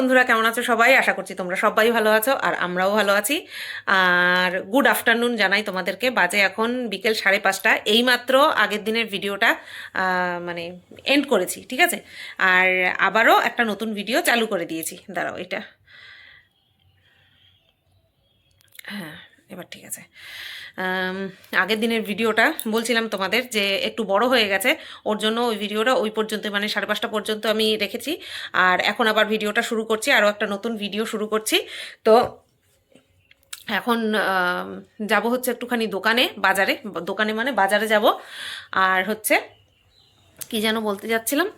বন্ধুরা, কেমন আছো সবাই? আশা করছি তোমরা সবাই ভালো আছো আর আমরাও ভালো আছি। আর গুড আফটারনুন জানাই তোমাদেরকে। বাজে এখন বিকেল 5:30। এইমাত্র আগের দিনের ভিডিওটা মানে এন্ড করেছি, ঠিক আছে? আর আবারও একটা নতুন ভিডিও চালু করে দিয়েছি। দাঁড়াও, এটা হ্যাঁ, এবার ঠিক আছে। আগের দিনের ভিডিওটা বলছিলাম তোমাদের যে একটু বড় হয়ে গেছে, ওর জন্য ওই ভিডিওটা ওই পর্যন্ত মানে 5:30 পর্যন্ত আমি রেখেছি। আর এখন আবার ভিডিওটা শুরু করছি, আরও একটা নতুন ভিডিও শুরু করছি। তো এখন যাব হচ্ছে একটুখানি দোকানে, বাজারে, দোকানে মানে বাজারে যাব। আর হচ্ছে কি যেন বলতে যাচ্ছিলাম,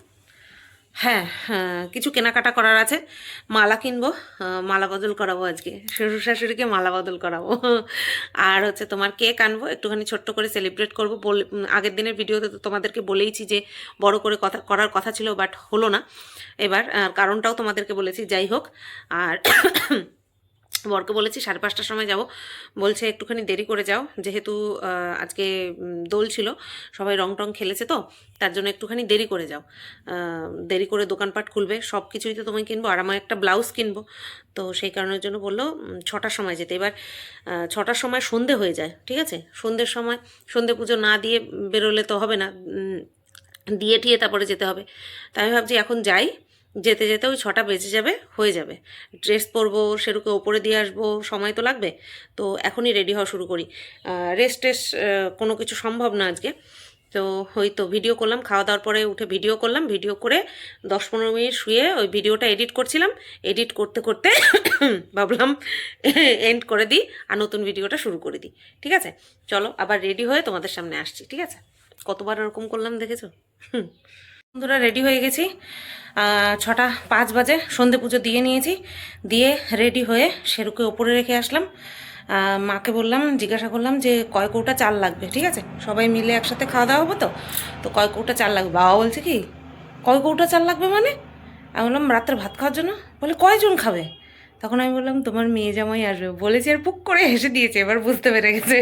হ্যাঁ হ্যাঁ, কিছু কেনাকাটা করার আছে। মালা কিনবো, মালা বদল করাবো আজকে, শ্বশুর শাশুড়িকে মালা বদল করাবো। আর হচ্ছে তোমার কেক আনবো, একটুখানি ছোট্ট করে সেলিব্রেট করবো। আগের দিনের ভিডিওতে তো তোমাদেরকে বলেইছি যে বড় করে কথা করার কথা ছিল, বাট হলো না এবার। কারণটাও তোমাদেরকে বলেছি, যাই হোক। আর বরকে বলেছি 5:30টার সময় যাব, বলছে একটুখানি দেরি করে যাও, যেহেতু আজকে দোল ছিল, সবাই রং টং খেলেছে, তো তার জন্য একটুখানি দেরি করে যাও। দেরি করে দোকানপাট খুলবে, সব কিছুই তো তোমায় কিনবো, আর আমার একটা ব্লাউজ কিনবো। তো সেই কারণের জন্য বললো 6টার সময় যেতে। এবার 6টার সময় সন্ধে হয়ে যায়, ঠিক আছে? সন্ধ্যের সময় সন্ধে পুজো না দিয়ে বেরোলে তো হবে না, দিয়ে টিয়ে তারপরে যেতে হবে। তাই আমি ভাবছি এখন যাই, যেতে যেতে ওই 6টা বেজে যাবে, হয়ে যাবে। ড্রেস পরবো, সেরুকে ওপরে দিয়ে আসবো, সময় তো লাগবে। তো এখনই রেডি হওয়া শুরু করি। রেস্ট টেস্ট কোনো কিছু সম্ভব না আজকে। তো ওই তো ভিডিও করলাম, খাওয়া দাওয়ার পরে উঠে ভিডিও করলাম, ভিডিও করে 10-15 মিনিট শুয়ে ওই ভিডিওটা এডিট করছিলাম। এডিট করতে করতে ভাবলাম এন্ড করে দিই আর নতুন ভিডিওটা শুরু করে দিই, ঠিক আছে? চলো আবার রেডি হয়ে তোমাদের সামনে আসছি, ঠিক আছে? কতবার এরকম করলাম দেখেছো? বন্ধুরা, রেডি হয়ে গেছি। 6:05 বাজে, সন্ধে পুজো দিয়ে নিয়েছি, দিয়ে রেডি হয়ে শেরুকে ওপরে রেখে আসলাম। মাকে বললাম, জিজ্ঞাসা করলাম যে কয় কৌটা চাল লাগবে, ঠিক আছে? সবাই মিলে একসাথে খাওয়া দাওয়া হবো, তো কয় কৌটা চাল লাগবে। বাবা বলছে কি, কয় কৌটা চাল লাগবে মানে? আমি বললাম রাত্রে ভাত খাওয়ার জন্য। বলে কয়জন খাবে? তখন আমি বললাম তোমার মেয়ে জামাই আসবে বলেছি, আর পুক করে হেসে দিয়েছে, এবার বুঝতে পেরে গেছে।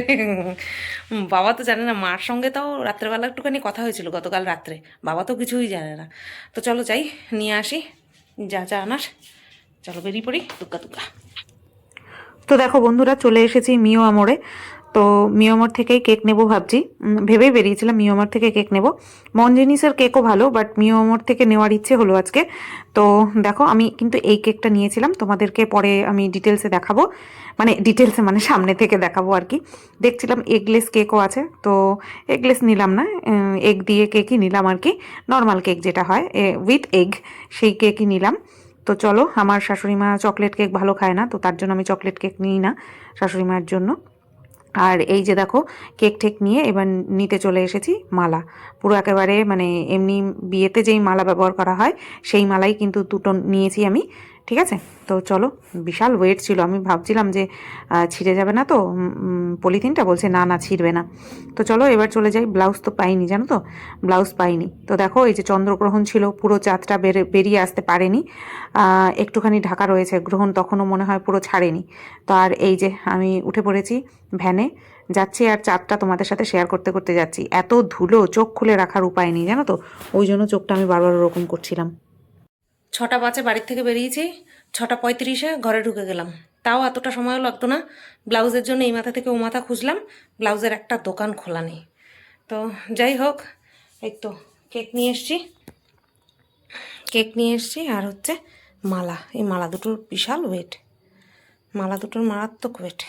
বাবা তো জানে না, মার সঙ্গে তাও রাত্রেবেলা একটুখানি কথা হয়েছিল গতকাল রাত্রে, বাবা তো কিছুই জানে না। তো চলো যাই, নিয়ে আসি যা যা আনার। চলো বেরিয়ে পড়ি, দুগ্গা দুগ্গা। তো দেখো বন্ধুরা, চলে এসেছি মিও আমরে। তো মিওমর থেকেই কেক নেব ভাবছি, ভেবেই বেরিয়েছিলাম মিওমর থেকে কেক নেব। মনজেনিসের কেকও ভালো, বাট মিওমর থেকে নেওয়ার ইচ্ছে হলো আজকে। তো দেখো, আমি কিন্তু এই কেকটা নিয়েছিলাম, তোমাদেরকে পরে আমি ডিটেলসে দেখাবো, মানে ডিটেলসে মানে সামনে থেকে দেখাবো আর কি। দেখছিলাম এগলেস কেকও আছে, তো এগলেস নিলাম না, এগ দিয়ে কেকই নিলাম আর কি। নর্মাল কেক যেটা হয় উইথ এগ, সেই কেকই নিলাম। তো চলো, আমার শাশুড়ি মা চকলেট কেক ভালো খায় না, তো তার জন্য আমি চকলেট কেক নিই না শাশুড়ি মার জন্য। আর এই যে দেখো, কেক ঠেক নিয়ে এবার নিতে চলে এসেছি মালা। পুরো একেবারে মানে এমনি বিয়েতে যেই মালা ব্যবহার করা হয় সেই মালাই কিন্তু দুটো নিয়েছি আমি, ঠিক আছে? তো চলো, বিশাল ওয়েট ছিল, আমি ভাবছিলাম যে ছিঁড়ে যাবে না তো পলিথিনটা, বলছে না না ছিঁড়বে না। তো চলো এবার চলে যাই। ব্লাউজ তো পাইনি, জানো তো, ব্লাউজ পাইনি। তো দেখো, এই যে চন্দ্রগ্রহণ ছিল, পুরো চাঁদটা বেরিয়ে আসতে পারেনি, একটুখানি ঢাকা রয়েছে, গ্রহণ তখনও মনে হয় পুরো ছাড়েনি। তো আর এই যে আমি উঠে পড়েছি ভ্যানে, যাচ্ছি, আর চাঁদটা তোমাদের সাথে শেয়ার করতে করতে যাচ্ছি। এত ধুলো, চোখ খুলে রাখার উপায় নেই, জানো তো, ওই জন্য চোখটা আমি বারবার ওরকম করছিলাম। 6টা বাজে বাড়ির থেকে বেরিয়েছি, 6:35 ঘরে ঢুকে গেলাম। তাও এতটা সময়ও লাগতো না, ব্লাউজের জন্য এই মাথা থেকে ও মাথা খুঁজলাম, ব্লাউজের একটা দোকান খোলা নেই। তো যাই হোক, এই তো কেক নিয়ে এসছি, কেক নিয়ে এসছি, আর হচ্ছে মালা। এই মালা দুটোর বিশাল ওয়েট, মালা দুটোর মারাত্মক ওয়েট,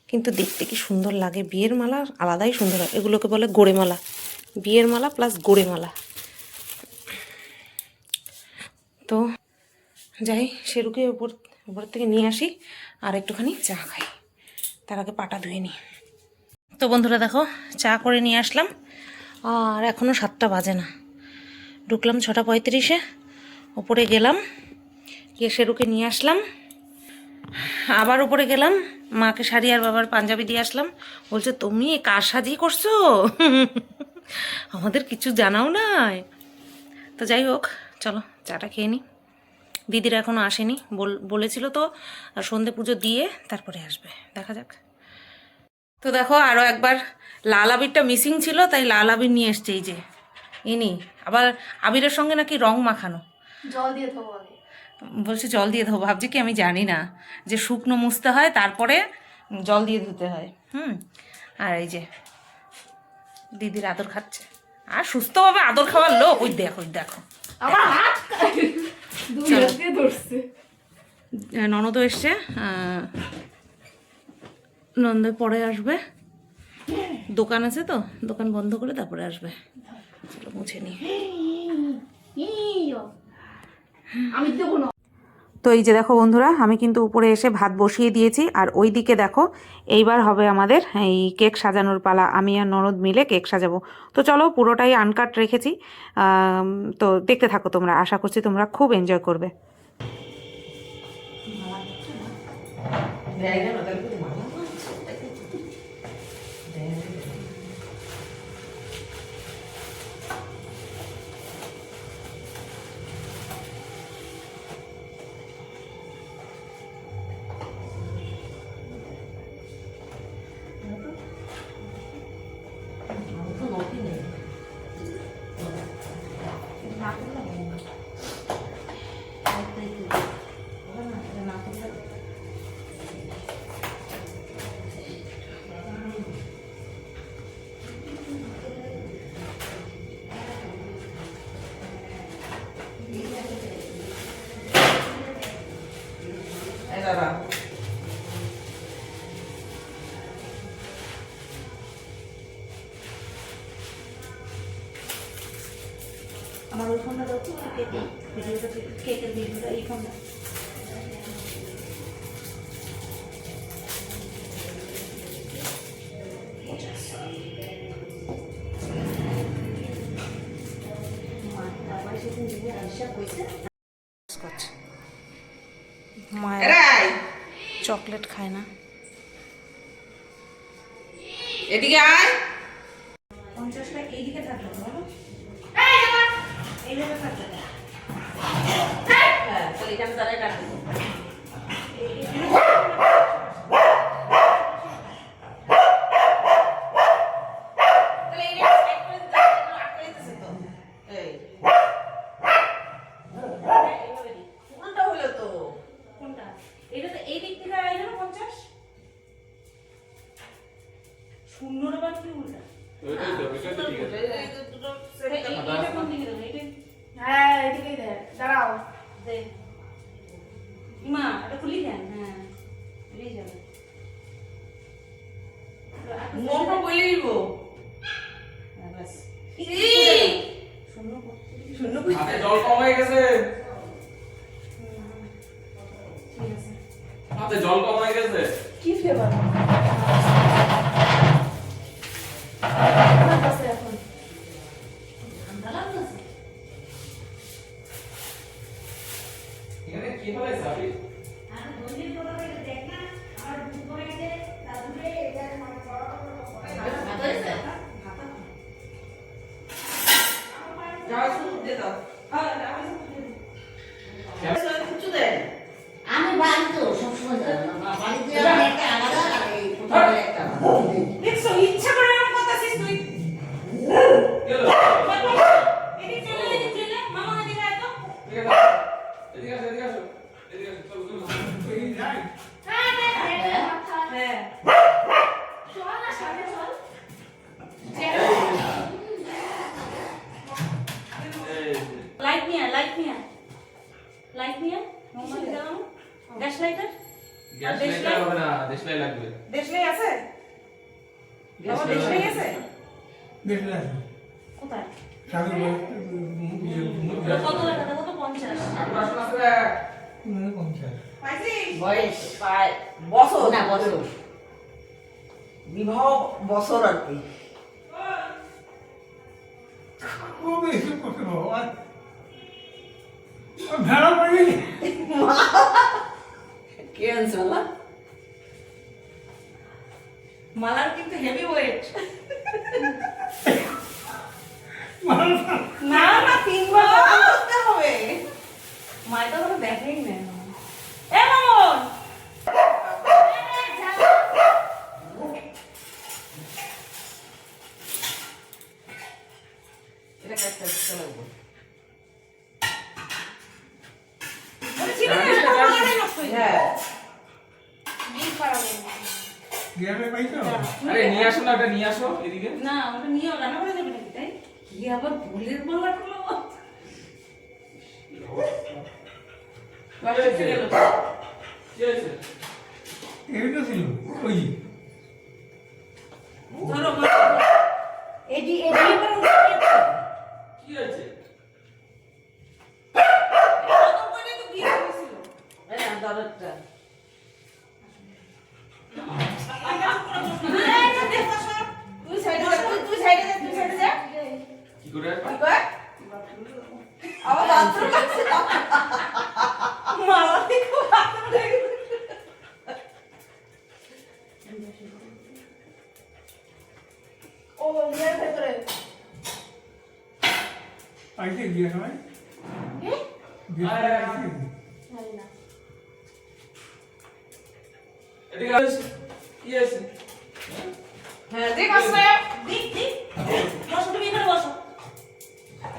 কিন্তু দেখতে কি সুন্দর লাগে। বিয়ের মালা আলাদাই সুন্দর হয়, এগুলোকে বলে গোড়ে মালা, বিয়ের মালা প্লাস গোড়ে মালা। তো যাই, শেরুকে উপর থেকে নিয়ে আসি আর একটুখানি চা খাই, তার আগে পাটা ধুয়ে নিই। তো বন্ধুরা দেখো, চা করে নিয়ে আসলাম, আর এখনও 7টা বাজে না। ঢুকলাম 6:35, ওপরে গেলাম, গিয়ে শেরুকে নিয়ে আসলাম, আবার উপরে গেলাম, মাকে শাড়ি আর বাবার পাঞ্জাবি দিয়ে আসলাম। বলছে তুমি কার সাজি করছো? আমাদের কিছু জানাও নাই। তো যাই হোক, চলো চাটা খেয়ে নিই। দিদিরা এখনও আসেনি, বলেছিল তো সন্ধে পুজো দিয়ে তারপরে আসবে, দেখা যাক। তো দেখো, আরও একবার লাল আবিরটা মিসিং ছিল, তাই লাল আবির নিয়ে এসছে, এই যে ইনি। আবার আবিরের সঙ্গে নাকি রং মাখানো, জল দিয়ে তো বলে। বলছে জল দিয়ে দেবো, ভাবছি কি আমি জানি না যে শুকনো মুছতে হয় তারপরে জল দিয়ে ধুতে হয়। আর এই যে দিদির আদর খাচ্ছে, আর সুস্থভাবে আদর খাওয়ার লোক, ওই দেখো ওই দেখো আমার হাত দুই হাত দিয়ে ধরছে। ননদও এসছে, ননদ পরে আসবে, দোকান আছে তো, দোকান বন্ধ করে তারপরে আসবে। চলো মুছে নি। আমি দেবো না। তো এই যে দেখো বন্ধুরা, আমি কিন্তু উপরে এসে ভাত বসিয়ে দিয়েছি, আর ওই দিকে দেখো এইবার হবে আমাদের এই কেক সাজানোর পালা। আমি আর ননদ মিলে কেক সাজাবো। তো চলো, পুরোটাই আনকাট রেখেছি, তো দেখতে থাকো তোমরা, আশা করছি তোমরা খুব এনজয় করবে। আমার ওই ফোনটা দাও তো, কেকের ভিডিওটা, এই ফোনটা। মায়ের চকলেট খায় না। এদিকে আয়। 50টা এইদিকে থাকবে, বলো এইভাবে থাকবে। হ্যাঁ, তাহলে এখানে দাঁড়ায় কাটবো। তাহলে এই সাইড করে দিতে আটকে দিতেছে তো। এই এইভাবে দি। উল্টা হলো তো। কোনটা? এটা তো এই দিক থেকে আইলো না 50। শূন্যর আবার কি উল্টা? ওইটাই তো ঠিক আছে। এই দুটো সেট এইটা কোন দিকে দেবো? এইটা হ্যাঁ এদিকেই দে, দাঁড়াও। দে। মা এটা খুলি দেন। হ্যাঁ, বেরিয়ে যাবে। নোটা বলে দিব। হ্যাঁ, ব্যাস। শূন্য শূন্য হাতে জল কম হয়ে গেছে। ঠিক আছে। হাতে জল কম হয়ে গেছে। কি ফ্লেভার? এখন ঠান্ডা লাগতেছে। এখানে কি হলো সাবি? আর দলিল কথা থেকে দেখ না, আর দুধ করে গেছে, তারপরে এটা মানে ভাত হয়েছে? ভাত যাও শুরু দে দাও। হ্যাঁ, আমি শুরু দে দাও। কিছু দেন। আমি বাড়ি তো সবসময় যাই না, বাড়িতে আমি একটা আলাদা আর এই কোথাও একটা আলাদা। দেখছো, ইচ্ছা করে এরকম করতেছিস তুই। কি হলো? এদিকে চলে, এদিকে চলে, মামা এদিকে আয় তো। এদিকে আসো। এদিকে আসো, এদিকে আসো। এদিকে আসো, চলো, চলো। এই যাই। হ্যাঁ। চল না, সামনে চল। এই লাইট নিয়ে আয়, লাইট নিয়ে আয়। লাইট নিয়ে আয়। মোমবাতি জ্বালানো। Gas lighter? গ্যাস লাইটার হবে না, দেশলাই লাগবে। দেশলাই আছে? বাবা দেশলাই আছে? দেখলে কোথায়? স্বামী কত টাকা দেবো? তো 50। আর বাসন আছে? পঞ্চাশ পাইছিস? বয়স প্রায় বছর না, বছর। বিবাহ বছর আর কি। খুব বেশি করতে ভগবান ভেড়া পড়বি কে আনছে বলা? মালার কিন্তু হেভি ওয়েট। না না, 3 বার করতে হবে। মাইটা কোনো দেখেই না। এ মামন, এটা কাটতে লাগবে। বলিস হ্যাঁ গিয়ারে পাইছো? আরে নিয়ে আসো না, ওটা নিয়ে আসো এদিকে। না ওটা নিয়েও রান্না করে যাবে নাকি তাই কি আবার ভুলের বলা টুলো বাবা এসে গেল কি হয়েছে? এই তো ছিল ওই ধরো এটি কি হয়েছে? কত করে তো বিয়ে হয়েছিল হ্যাঁ দরজা তুই সাইডে যা তুই সাইডে যা তুই সাইডে যা কি করে? কি কর আবার বাথরুম আছে মালা দেখো বাথরুম দেখো ও বিয়ের ভেতরে পাইছে গিয়ে নয় এদিকে আসো। কি হয়েছে? হ্যাঁ দেখ আসলে দেখ দেখ বসো তুমি এখানে বসো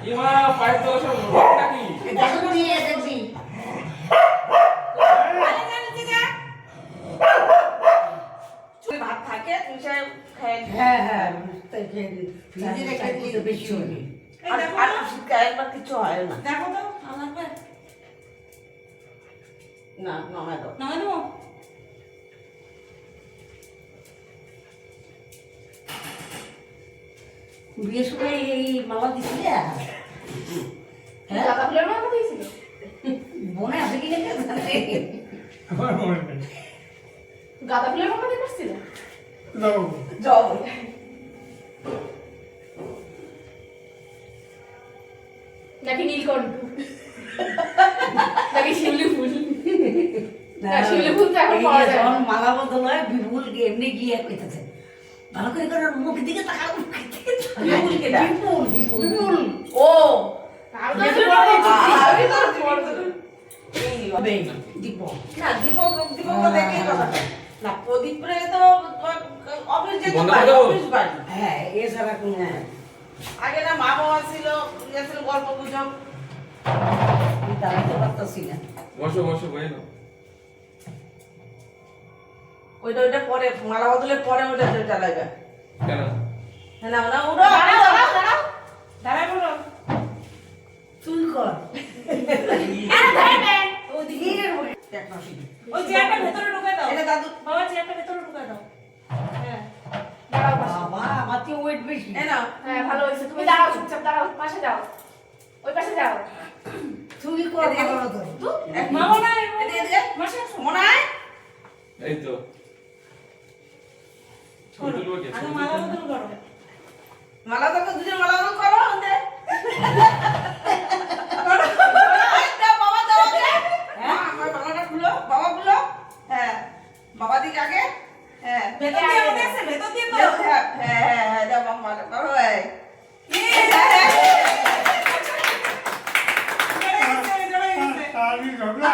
ইমা পাইপ তো সব রোডটা কি? দেখো নিয়ে দেখবি আরে যা নিচে যা চুলে ভাত থাকে তুই সে খেয়ে নে। হ্যাঁ হ্যাঁ ফ্রিজে রেখে দিলে তো বেশি হবে এই আর দেখো আর তো, শীতকালে একবার কিছু হয় না দেখো তো আমার পে না নয় তো নামে দেবো বিয়ের সময় এই মালা দিছিলে হ্যাঁ গাঁদা ফুলের মালা দিয়েছিল মনে আছে কি না জানে আমার মনে নেই গাঁদা ফুলের মালা দিয়ে করছিল দাও যাও নাকি নীলকণ্ঠ নাকি শিউলি ফুল না, শিউলি ফুল তো এখন এই পাওয়া যে যায় না। যখন মালা বদল হয় বিপুল এমনি গিয়ে কইতেছে ভালো করে করার মুখ দিকে তাকাও মুখ দিকে বিপুল কেডা? বিপুল বিপুল ও আর তো আছে বড় আমি তো এই হবে দিব না দীপক দীপক তো দেখেই কথা না প্রদীপরে তো অফিস যেতে বন্ধ পারে করে দাও। অফিস বাড়ি হ্যাঁ এছাড়া কোনো আগে না মা বাবা ছিল গেছিল গল্প গুজব দাঁড়াতে পারতেছি না বসো বসো বই নাও। ওইটা পরে মালা বদলের পরে ওইটা যেটা লাগবে কেন? হ্যাঁ না না ওটা দাঁড়ায় বলো তুই কর ওই চেয়ারটা ভেতরে ঢুকে দাও এটা দাদু বাবা চেয়ারটা ভেতরে ঢুকে দাও হ্যাঁ দাঁড়াও পাশে। বাবা আমার তো ওয়েট বেশি এই নাও হ্যাঁ ভালো হয়েছে তুমি দাঁড়াও চুপচাপ দাঁড়াও পাশে যাও ওই পাশে যাও তুই কর ভালো মতো মা মনে হয় এদিকে মাসে মনে হয় এই তো ছবি তুলবো কি? আগে ছবি মালা তুলবো? বদল করো মালা তো দুজন মালা বদল করো ওদের দাও বাবা দাও আগে হ্যাঁ আমার মালাটা খুলো বাবা খুলো হ্যাঁ বাবা দিক আগে হ্যাঁ ভেতর দিয়ে আমাদের আছে ভেতর দিয়ে তো হ্যাঁ হ্যাঁ হ্যাঁ দাও বাবা মালা করো এই আমি ঝগড়া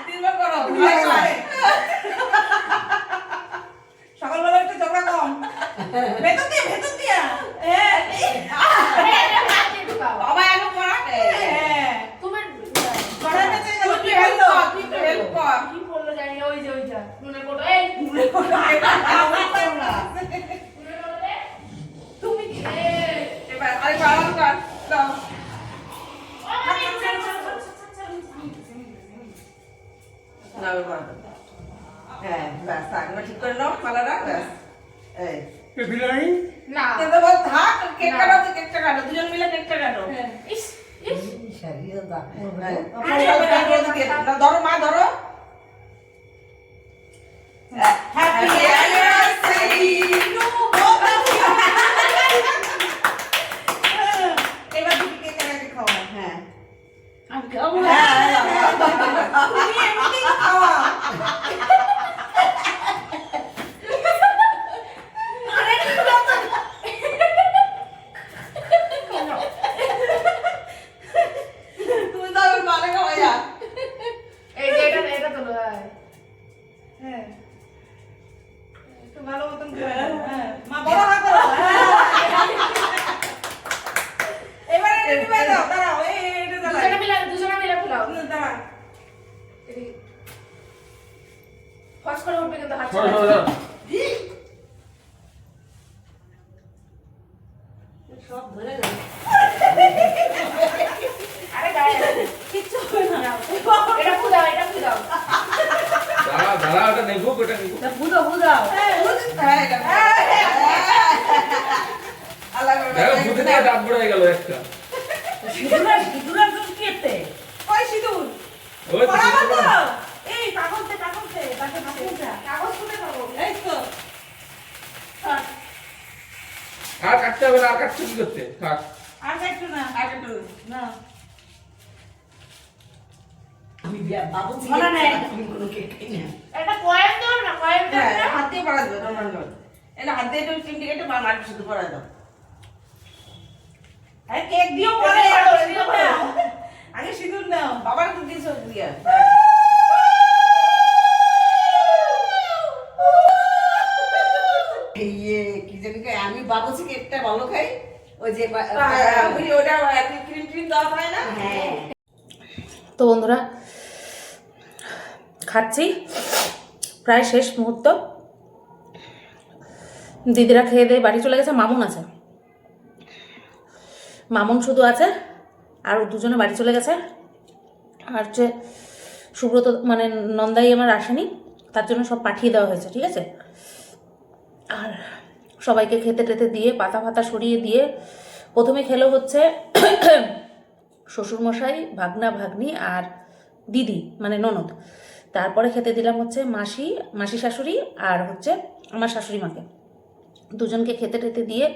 তিনবার করো সকালবেলা একটু ঝগড়া কম ভেতর দিয়া বাবা এলো পড়া তুমি পড়াতে চাই না তুই হেল্প কর তুই হেল্প কর কি বললো জানি না ওই যে ওইটা নুনের কোটো এই তুমি তুমি কি এবার আরে বাবা কর দাও না বাবা হ্যাঁ ব্যাস একবার ঠিক করে নাও মালাটা ব্যাস এই বিরিয়ানি না কিন্তু বল থাক কেক কাটো তুই কেকটা কাটো দুজন মিলে কেকটা কাটো ইস ইস শরীরে দাগ হ্যাঁ ধরো মা ধরো হ্যাপি অ্যানিভার্সারি এবার তুমি কেক কাটাকে খাওয়া হ্যাঁ আমি খাবো তুমি এমনিতেই খাওয়া তুমি তো আমি ভালো খাওয়া যা এই যে এটা তো লয় হ্যাঁ একটু ভালো মতন খাওয়া হ্যাঁ মা বড় হাত করো এবার দাও, দাঁড়াও, এটা দাঁড়াও। দুজনে মিলে ফুলাও দাঁড়া। এদিকে। ফস করে উঠবে কিন্তু হাত সরো, ছাড়া। সরো, সরো। সব ধরে গেল। আরে গায়ে কিচ্ছু হবে না এটা ফুলাও এটা ফুলাও দাঁড়া, দাঁড়া, ওটা নেবো, ওটা নেবো। বুঝো বুঝাও। হ্যাঁ, এটা। আল্লাহ করে দেখো, ফুটে দিয়ে দাঁত বড় হয়ে গেল একটা। সিঁদুরের দুধ খেতে। ওই সিঁদুর। ওই তো পড়াবো সিঁদুর তো? বানা। এই কাগজ দে, কাগজ দে, পাশে পাশে। কাগজ তুলে খাবো। এই তো। আর কাটতে হবে না, আর কাটছো কি করতে? থাক। আর একটু না, আর একটু না। আমি বাবু মনে নেই। আমি কোনো কেক খাই না। এটা কয়েন দাও না কয়েন দাও হ্যাঁ, না হাত দিয়ে পড়া দেবে, এটা হাত দিয়ে একটু চিমটি কেটে মার শুধু পড়া দাও। আরে কেক দিও পরে, সিঁদুর নাও। আগে সিঁদুর নাও, বাবার তো দিয়েছো দিয়া। এই কি জানি কই, আমি বাবুজি কেকটা ভালো খাই। ওই যে ওটা ক্রিম ট্রিম দেওয়া হয় না? হ্যাঁ তো বন্ধুরা খাচ্ছি, প্রায় শেষ মুহূর্ত। দিদিরা খেয়ে দিয়ে বাড়ি চলে গেছে, মামুন আছে, মামুন শুধু আছে, আর দুজনে বাড়ি চলে গেছে। আর হচ্ছে সুব্রত মানে নন্দাই আমার আসেনি, তার জন্য সব পাঠিয়ে দেওয়া হয়েছে, ঠিক আছে। আর সবাইকে খেতে টেতে দিয়ে পাতা ফাতা সরিয়ে দিয়ে প্রথমে খেলো হচ্ছে শ্বশুরমশাই, ভাগনা ভাগ্নি আর দিদি মানে ননদ। তারপরে খেতে দিলাম হচ্ছে মাসি শাশুড়ি আর হচ্ছে আমার শাশুড়ি মাকে। দুজনকে খেতে টেতে দিয়ে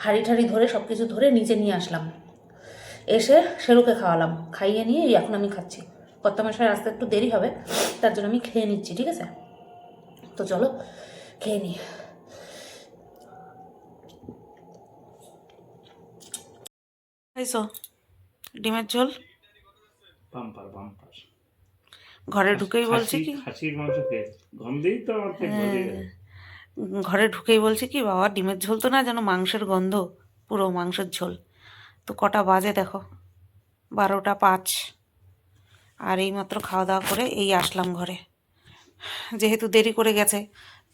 হাঁড়ি ঠাড়ি ধরে সব কিছু ধরে নিচে নিয়ে আসলাম। এসে শেরুকে খাওয়ালাম, খাইয়ে নিয়ে এই এখন আমি খাচ্ছি। কর্তামশাই আসতে একটু দেরি হবে, তার জন্য আমি খেয়ে নিচ্ছি, ঠিক আছে। তো চলো খেয়ে নিই। খাইছো ডিমের ঝোল? Bumper bumper. ঘরে ঢুকেই বলছি কি, খাসির মাংস খেয়ে গন্ধেই তো আমার পেট ভরে গেল। ঘরে ঢুকেই বলছি কি, বাবা ডিমের ঝোল তো না, যেন মাংসের গন্ধ, পুরো মাংসের ঝোল। তো কটা বাজে দেখো, 12টা 5। আর এইমাত্র খাওয়া দাওয়া করে এই আসলাম ঘরে। যেহেতু দেরি করে গেছে,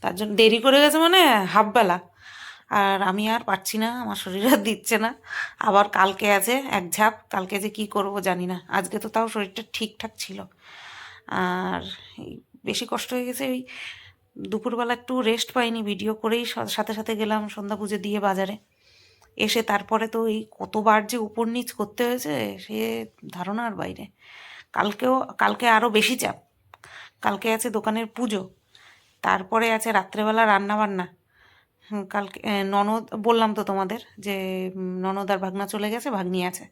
তার জন্য দেরি করে গেছে মানে হাফবেলা, আর আমি আর পারছি না, আমার শরীর আর দিচ্ছে না। আবার কালকে আছে এক ঝাঁপ, কালকে যে কি করব জানি না। আজকে তো তাও শরীরটা ঠিকঠাক ছিল। আর এই বেশি কষ্ট হয়ে গেছে, ওই দুপুরবেলা একটু রেস্ট পাইনি, ভিডিও করেই সাথে সাথে গেলাম সন্ধ্যা পুজো দিয়ে বাজারে। এসে তারপরে তো এই কতবার যে উপর নিচ করতে হয়েছে সে ধারণার বাইরে। কালকে আরও বেশি চাপ, কালকে আছে দোকানের পুজো, তারপরে আছে রাত্রেবেলা রান্নাবান্না। কালকে ননদ বললাম তো তোমাদের যে ননদ আর ভাগনা চলে গেছে, ভাগ্নি আছে।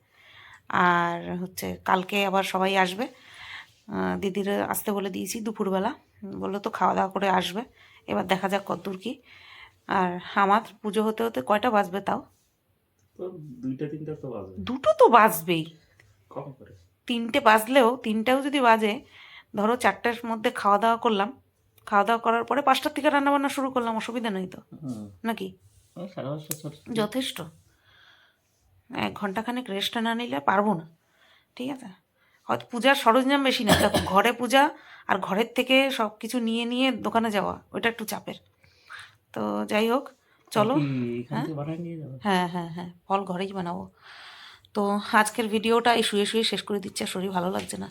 আর হচ্ছে কালকে আবার সবাই আসবে, দিদির আসতে বলে দিয়েছি দুপুরবেলা, বললো তো খাওয়া দাওয়া করে আসবে। এবার দেখা যাক কতদূর কি। আর আমার পুজো হতে হতে কয়টা বাজবে তাও? তো 2টা 3টা তো বাজে। 2টো তো বাজবেই। কম করে 3টে বাজলেও, 3টাও যদি বাজে, ধরো 4টার মধ্যে খাওয়া দাওয়া করলাম, খাওয়া দাওয়া করার পরে 5টার থেকে রান্নাবান্না শুরু করলাম, অসুবিধা নেই তো নাকি? ওই 5:30 যথেষ্ট। 1 ঘন্টাখানেক রেস্ট না নিলে পারবো না, ঠিক আছে। হয়তো পূজার সরঞ্জাম বেশি না, দেখো ঘরে পূজা, আর ঘরের থেকে সব কিছু নিয়ে নিয়ে দোকানে যাওয়া, ওইটা একটু চাপের। তো যাই হোক, চলো। এখান থেকে বানায় নিয়ে যাবে। হ্যাঁ, ফল ঘরেই বানাবো। তো আজকের ভিডিওটা এই শুয়ে শুয়ে শেষ করে দিচ্ছে, শরীর ভালো লাগছে না।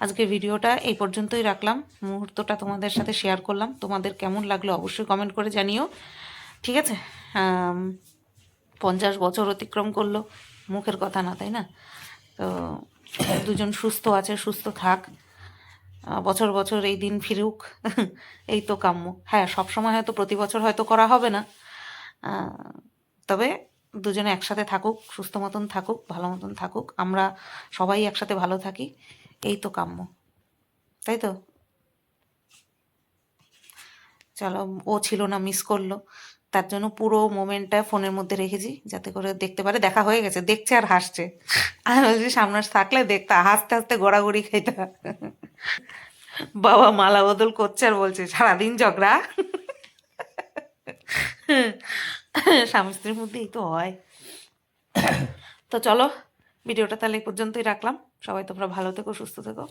আজকের ভিডিওটা এই পর্যন্তই রাখলাম, মুহূর্তটা তোমাদের সাথে শেয়ার করলাম। তোমাদের কেমন লাগলো অবশ্যই কমেন্ট করে জানিও, ঠিক আছে। 50 বছর অতিক্রম করলো, মুখের কথা না, তাই না? তো দুজন সুস্থ আছে, সুস্থ থাক, বছর বছর এই দিন ফিরুক, এই তো কাম্য। হ্যাঁ, সবসময় হয়তো প্রতি বছর হয়তো করা হবে না, তবে দুজনে একসাথে থাকুক, সুস্থ মতন থাকুক, ভালো মতন থাকুক, আমরা সবাই একসাথে ভালো থাকি, এই তো কাম্য, তাই তো। চলো, ও ছিল না, মিস করলো, তার জন্য পুরো মোমেন্টটা ফোনের মধ্যে রেখেছি, যাতে করে দেখতে পারে। দেখা হয়ে গেছে, দেখছে আর হাসছে। আমি বলছি সামনে থাকলে দেখতা, হাসতে হাসতে গড়াগড়ি খাইতা। বাবা মালা বদল করছে আর বলছে সারাদিন ঝগড়া। স্বামী স্ত্রীর মধ্যে এই তো হয়। তো চলো, ভিডিওটা তাহলে এই পর্যন্তই রাখলাম। সবাই তোমরা ভালো থেকো, সুস্থ থেকো।